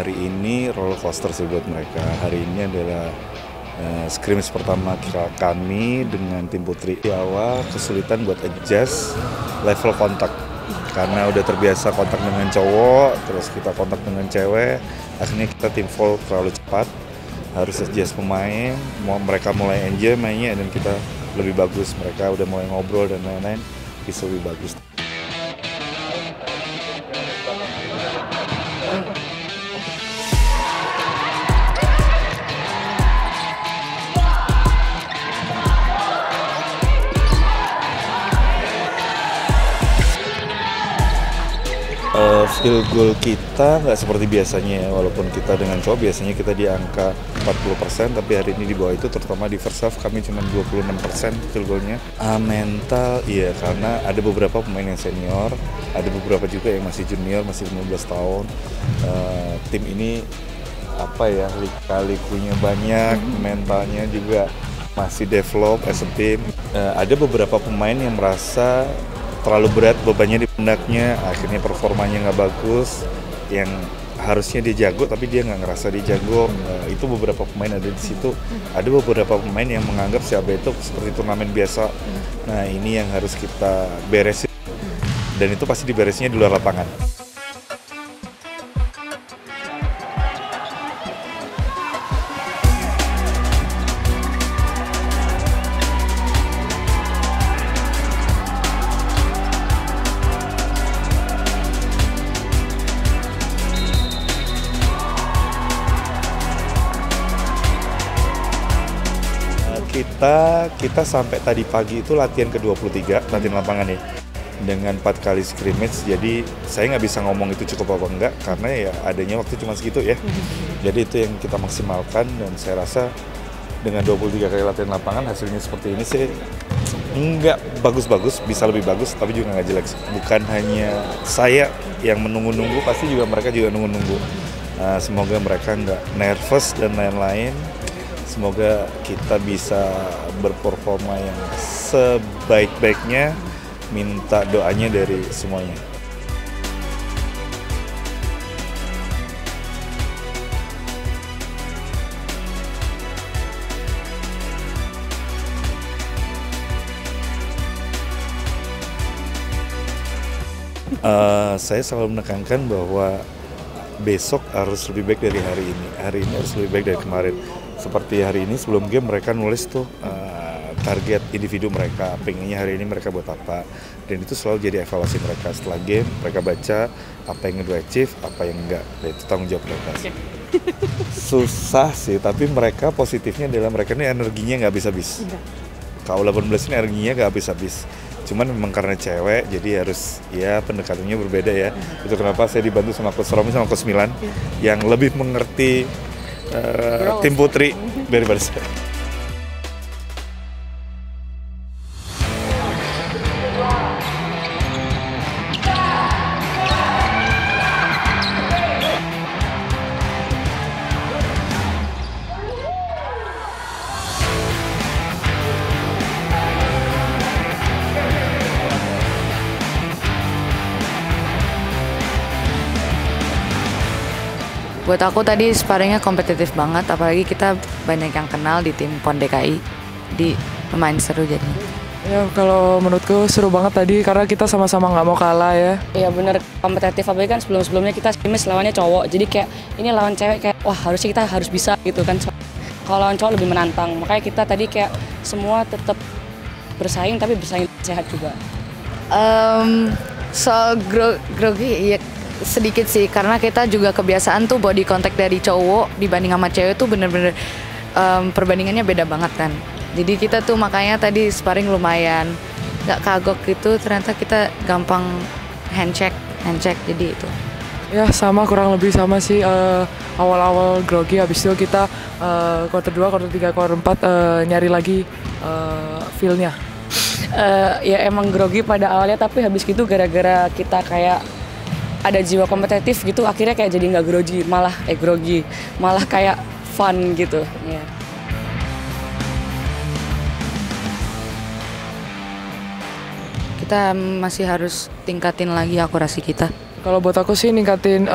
hari ini roller coaster sih buat mereka. Hari ini adalah scrimmage pertama kami dengan tim putri. Di awal kesulitan buat adjust level kontak karena udah terbiasa kontak dengan cowok, terus kita kontak dengan cewek, akhirnya kita tim fall terlalu cepat, harus adjust pemain, mereka mulai enjoy mainnya dan kita lebih bagus, mereka udah mulai ngobrol dan lain-lain, bisa lebih bagus. Field goal kita nggak seperti biasanya ya, walaupun kita dengan cowok biasanya kita di angka 40%, tapi hari ini di bawah itu, terutama di first half kami cuma 26% field goalnya. Mental, iya, karena ada beberapa pemain yang senior, ada beberapa juga yang masih junior, masih 15 tahun. Tim ini lika-likunya banyak, mentalnya juga masih develop as a team. Ada beberapa pemain yang merasa terlalu berat bebannya di pundaknya, akhirnya performanya nggak bagus, yang harusnya dia jago tapi dia nggak ngerasa dia jago. Itu beberapa pemain ada di situ. Ada beberapa pemain yang menganggap si ABA itu seperti turnamen biasa. Nah, ini yang harus kita beresin, dan itu pasti diberesnya di luar lapangan. Kita sampai tadi pagi itu latihan ke-23, latihan lapangan ya, dengan 4 kali scrimmage. Jadi saya nggak bisa ngomong itu cukup apa enggak, karena ya adanya waktu cuma segitu ya. Jadi itu yang kita maksimalkan, dan saya rasa dengan 23 kali latihan lapangan hasilnya seperti ini sih nggak bagus-bagus, bisa lebih bagus, tapi juga nggak jelek. Bukan hanya saya yang menunggu-nunggu, pasti juga mereka juga nunggu-nunggu. Semoga mereka nggak nervous dan lain-lain. Semoga kita bisa berperforma yang sebaik-baiknya, minta doanya dari semuanya. Saya selalu menekankan bahwa besok harus lebih baik dari hari ini. Hari ini harus lebih baik dari kemarin. Seperti hari ini sebelum game mereka nulis tuh target individu mereka, pengennya hari ini mereka buat apa. Dan itu selalu jadi evaluasi mereka setelah game. Mereka baca apa yang udah achieve, apa yang enggak. Dan itu tanggung jawab mereka. Susah sih, tapi mereka positifnya adalah mereka ini energinya nggak habis-habis. K18 ini energinya nggak habis-habis. Cuman memang karena cewek, jadi harus ya pendekatannya berbeda ya. Itu kenapa saya dibantu sama Coach Romi sama Coach Milan yang lebih mengerti tim putri daripada saya. Buat aku tadi sparringnya kompetitif banget, apalagi kita banyak yang kenal di tim PON DKI, di lumayan seru jadinya. Ya, kalau menurutku seru banget tadi karena kita sama-sama nggak mau kalah ya. Iya bener, kompetitif, apalagi kan sebelum-sebelumnya kita scrimmage lawannya cowok, jadi kayak ini lawan cewek kayak wah harusnya kita harus bisa gitu kan. Kalau lawan cowok lebih menantang, makanya kita tadi kayak semua tetap bersaing tapi bersaing sehat juga. Soal grogi ya sedikit sih, karena kita juga kebiasaan tuh body contact dari cowok dibanding sama cewek tuh bener-bener perbandingannya beda banget kan. Jadi kita tuh makanya tadi sparring lumayan nggak kagok gitu, ternyata kita gampang handshake jadi itu. Ya sama, kurang lebih sama sih, awal-awal grogi, habis itu kita quarter 2, quarter 3, quarter 4 nyari lagi feel-nya. Ya emang grogi pada awalnya, tapi habis gitu gara-gara kita kayak ada jiwa kompetitif gitu, akhirnya kayak jadi nggak grogi, malah kayak fun gitu. Yeah. Kita masih harus tingkatin lagi akurasi kita. Kalau buat aku sih ningkatin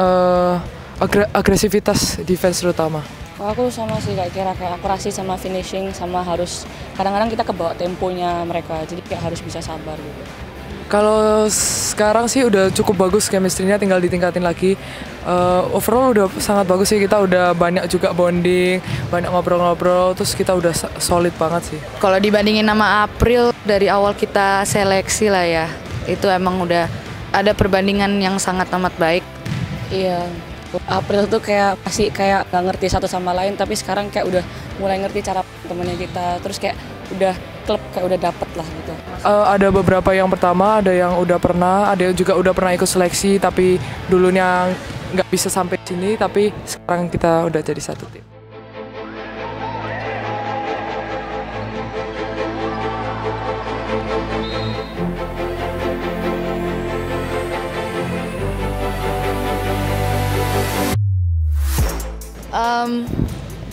agresivitas defense terutama. Kalau aku sama sih kayak akurasi sama finishing sama harus kadang-kadang kita kebawa temponya mereka jadi kayak harus bisa sabar gitu. Kalau sekarang sih udah cukup bagus chemistry-nya, tinggal ditingkatin lagi. Overall udah sangat bagus sih, kita udah banyak juga bonding, banyak ngobrol-ngobrol, terus kita udah solid banget sih. Kalau dibandingin sama April dari awal kita seleksi lah ya, itu emang udah ada perbandingan yang sangat amat baik. Iya. April tuh kayak masih kayak gak ngerti satu sama lain, tapi sekarang kayak udah mulai ngerti cara temennya kita, terus kayak udah klub kayak udah dapet lah gitu. Ada beberapa yang pertama, ada yang udah pernah, ada yang juga udah pernah ikut seleksi tapi dulunya nggak bisa sampai sini, tapi sekarang kita udah jadi satu tim.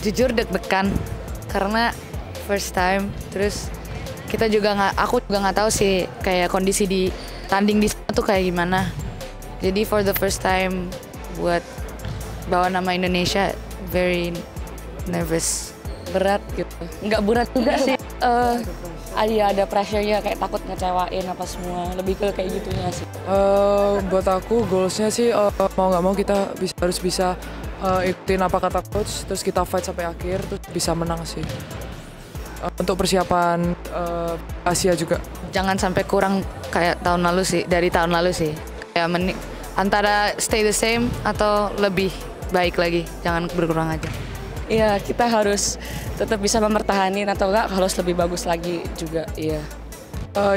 Jujur deg-degan karena first time, terus kita juga aku juga nggak tahu sih kayak kondisi di tanding di sana tuh kayak gimana. Jadi for the first time buat bawa nama Indonesia, very nervous. Berat gitu, nggak berat juga sih. Ada pressure-nya kayak takut ngecewain apa semua, lebih ke kayak gitunya sih. Buat aku goalsnya sih mau nggak mau kita harus bisa ikutin apa kata coach, terus kita fight sampai akhir, terus bisa menang sih. Untuk persiapan Asia juga. Jangan sampai kurang kayak tahun lalu sih, dari tahun lalu sih. Kayak antara stay the same atau lebih baik lagi, jangan berkurang aja. Iya, kita harus tetap bisa mempertahankan atau enggak harus lebih bagus lagi juga, iya.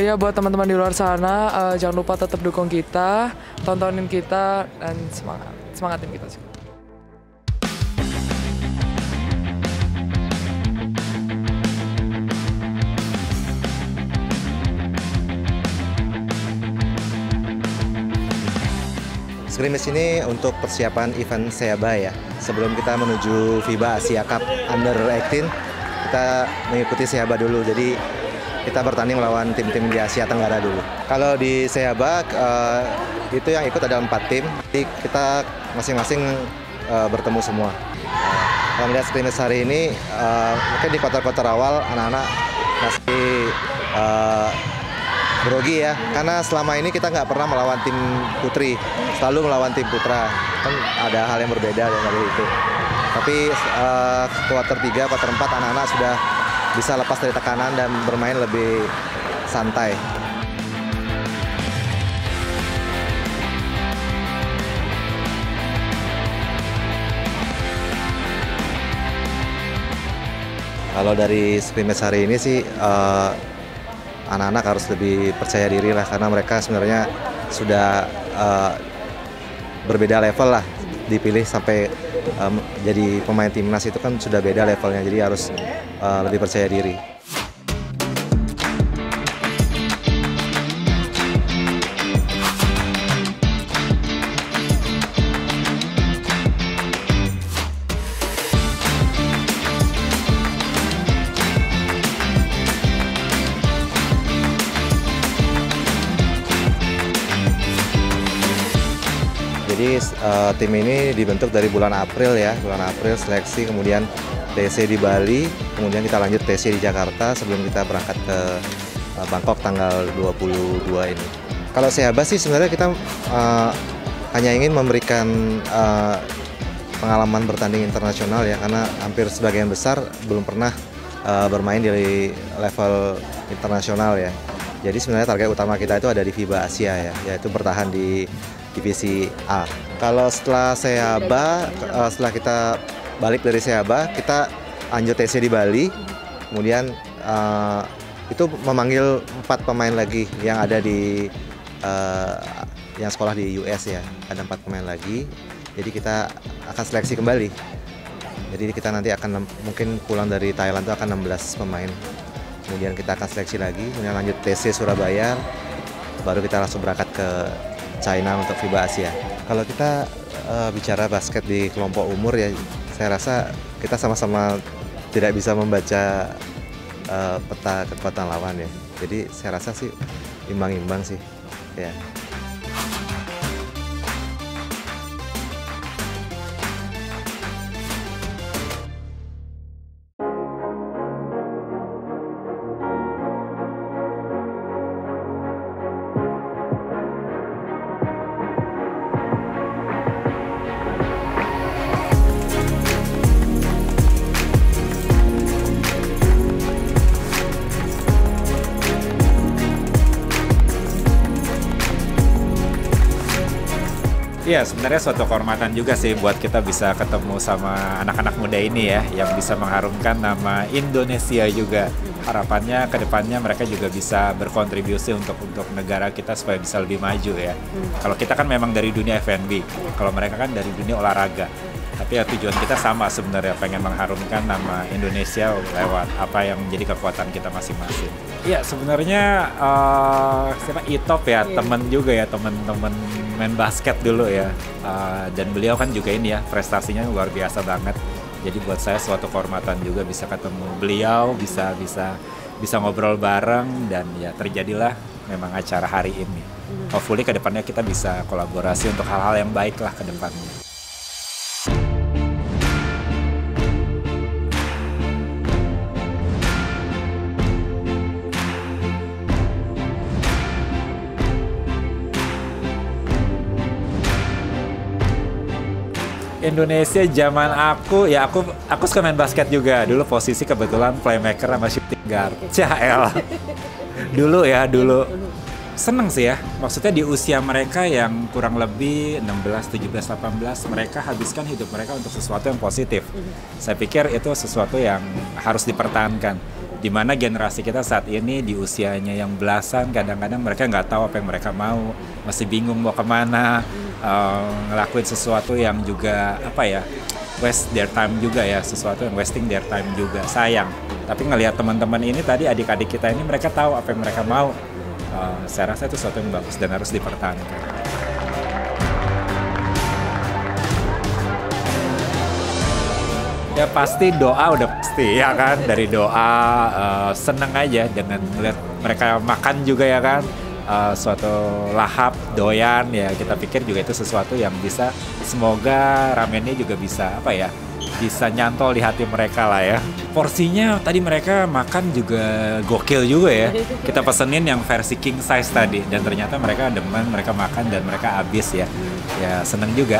Ya buat teman-teman di luar sana, jangan lupa tetap dukung kita, tontonin kita, dan semangatin kita juga. Scrimmage ini untuk persiapan event Seaba ya. Sebelum kita menuju FIBA Asia Cup Under 18, kita mengikuti Seaba dulu. Jadi kita bertanding melawan tim-tim di Asia Tenggara dulu. Kalau di Seaba itu yang ikut ada 4 tim. Jadi kita masing-masing bertemu semua. Kalau melihat scrimmage hari ini, mungkin di kuarter-kuarter awal anak-anak masih grogi ya, karena selama ini kita nggak pernah melawan tim putri, selalu melawan tim putra, kan ada hal yang berbeda dari itu. Tapi kuarter 3, kuarter 4 anak-anak sudah bisa lepas dari tekanan dan bermain lebih santai. Kalau dari scrimmage hari ini sih anak-anak harus lebih percaya diri lah, karena mereka sebenarnya sudah berbeda level lah, dipilih sampai jadi pemain timnas itu kan sudah beda levelnya, jadi harus lebih percaya diri. Jadi tim ini dibentuk dari bulan April ya, bulan April seleksi, kemudian TC di Bali, kemudian kita lanjut TC di Jakarta sebelum kita berangkat ke Bangkok tanggal 22 ini. Kalau Seaba sih sebenarnya kita hanya ingin memberikan pengalaman bertanding internasional ya, karena hampir sebagian besar belum pernah bermain di level internasional ya. Jadi sebenarnya target utama kita itu ada di FIBA Asia ya, yaitu bertahan di divisi A. Kalau setelah Seaba, setelah kita balik dari Seaba, kita lanjut TC di Bali, kemudian itu memanggil 4 pemain lagi yang ada di yang sekolah di US ya, ada 4 pemain lagi. Jadi kita akan seleksi kembali. Jadi kita nanti akan mungkin pulang dari Thailand itu akan 16 pemain. Kemudian kita akan seleksi lagi, kemudian lanjut TC Surabaya, baru kita langsung berangkat ke China untuk FIBA Asia. Kalau kita bicara basket di kelompok umur ya, saya rasa kita sama-sama tidak bisa membaca peta kekuatan lawan ya. Jadi saya rasa sih imbang-imbang sih ya. Iya, sebenarnya suatu kehormatan juga sih buat kita bisa ketemu sama anak-anak muda ini ya, yang bisa mengharumkan nama Indonesia juga. Harapannya ke depannya mereka juga bisa berkontribusi untuk negara kita supaya bisa lebih maju ya. Kalau kita kan memang dari dunia F&B, kalau mereka kan dari dunia olahraga. Tapi ya tujuan kita sama sebenarnya, pengen mengharumkan nama Indonesia lewat apa yang menjadi kekuatan kita masing-masing. Iya, sebenarnya siapa Itop ya, teman juga ya, teman-teman main basket dulu ya. Dan beliau kan juga ini ya, prestasinya luar biasa banget. Jadi buat saya suatu kehormatan juga bisa ketemu beliau, bisa ngobrol bareng, dan ya terjadilah memang acara hari ini. Hopefully ke depannya kita bisa kolaborasi untuk hal-hal yang baik lah ke depannya. Indonesia zaman aku suka main basket juga. Dulu posisi kebetulan playmaker sama shooting guard. Cahel. Dulu seneng sih ya. Maksudnya di usia mereka yang kurang lebih 16, 17, 18, mereka habiskan hidup mereka untuk sesuatu yang positif. Saya pikir itu sesuatu yang harus dipertahankan. Di mana generasi kita saat ini di usianya yang belasan, kadang-kadang mereka nggak tahu apa yang mereka mau, masih bingung mau kemana, ngelakuin sesuatu yang juga waste their time juga ya, sesuatu yang wasting their time juga, sayang. Tapi ngelihat teman-teman ini tadi, adik-adik kita ini, mereka tahu apa yang mereka mau. Saya rasa itu sesuatu yang bagus dan harus dipertahankan. Ya pasti doa, udah pasti ya kan, dari doa, seneng aja dengan melihat mereka makan juga ya kan, suatu lahap, doyan ya, kita pikir juga itu sesuatu yang bisa, semoga ramennya juga bisa bisa nyantol di hati mereka lah ya. Porsinya tadi mereka makan juga gokil juga ya, kita pesenin yang versi king size tadi, dan ternyata mereka demen, mereka makan dan mereka habis ya, seneng juga.